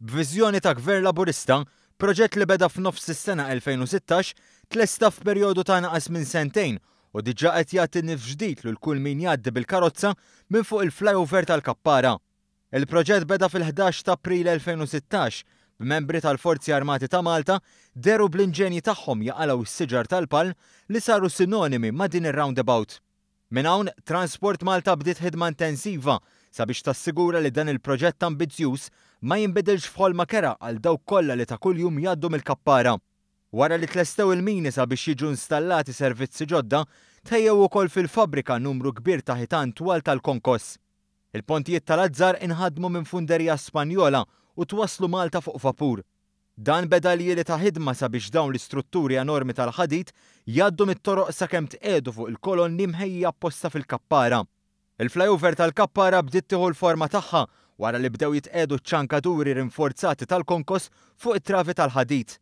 B'viżjoni ta' Gvern Laburista, proġett li beda f'nofs is-sena 2016 tlesta f'perjodu ta' naqas minn sentejn u diġà qed jagħti nifs ġdid lil kull min jgħaddi bil-karozza minn fuq il-flyover tal-Kappara. Il-proġett beda fil-11 ta' April 2016 b'membri tal-Forzi Armati ta' Malta deru bl-inġenji tagħhom jaqalgħu s-siġar tal-palm li saru sinonimi ma' din ir-roundabout. Minn hawn, Transport Malta bdiet ħidma intensiva sabiex tassigura li dan il-proġett ambizzjuż ma jinbidilx f'ħolma kera għal dawk kollha li ta' kuljum jgħaddu mill-Kappara. Wara li tlestew il-mini sabiex jiġu installati servizzi ġodda, tħejjew ukoll fil-fabbrika numru kbir ta' ħitan twal tal-konkos. Il-pontijiet tal-Azzar inħadmu minn funderija Spanjola u twasslu Malta fuq vapur. Dan beda li ta' ħidma sabiex dawn l-istrutturi enormi tal-ħadid jgħaddu mit-toroq sakemm tqiegħdu fuq il-kolonni mħejja apposta fil-Kappara. Il-flyover tal-Kappara bdiet tieħu l-forma tagħha wara li bdew jitqiegħdu ċ-ċankaturi rinforzati tal-konkos fuq it-travi tal-ħadid.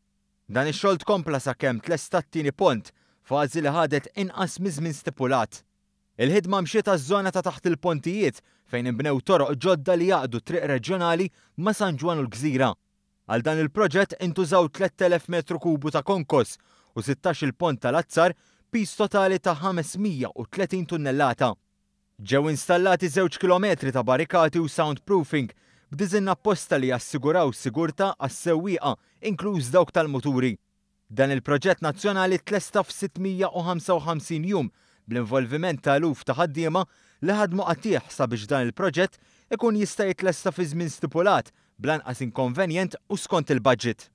Dan ix-xogħol tkompla sakemm tlesta t-tieni pont, fażi li ħadet inqas miż-żmien stipulat. Il-ħidma mxiet taż-żona ta' taħt il-pontijiet fejn inbnew toroq ġodda li jaqdu triq reġjonali ma' San Ġwan u l-Gżira. Għal dan il-proġett intużaw 3000 metru kubu ta' konkos u 16 il-pont tal-Azzar pis totali ta' 530 tunnellata. Ġew installati 2 kilometri ta' barikati u soundproofing b'diżinn apposta li jassiguraw sigurtà għas-sewwieqa inkluż dawk tal-muturi. Dan il-proġett nazzjonali tlesta f'655 jum bl-involviment ta' eluf ta' ħaddiema li ħadmu qatih sabiex dan il-proġett ikun jista' jitlesta fi żmien stipulat bl-anqas inkonvenjent u skont il-budget.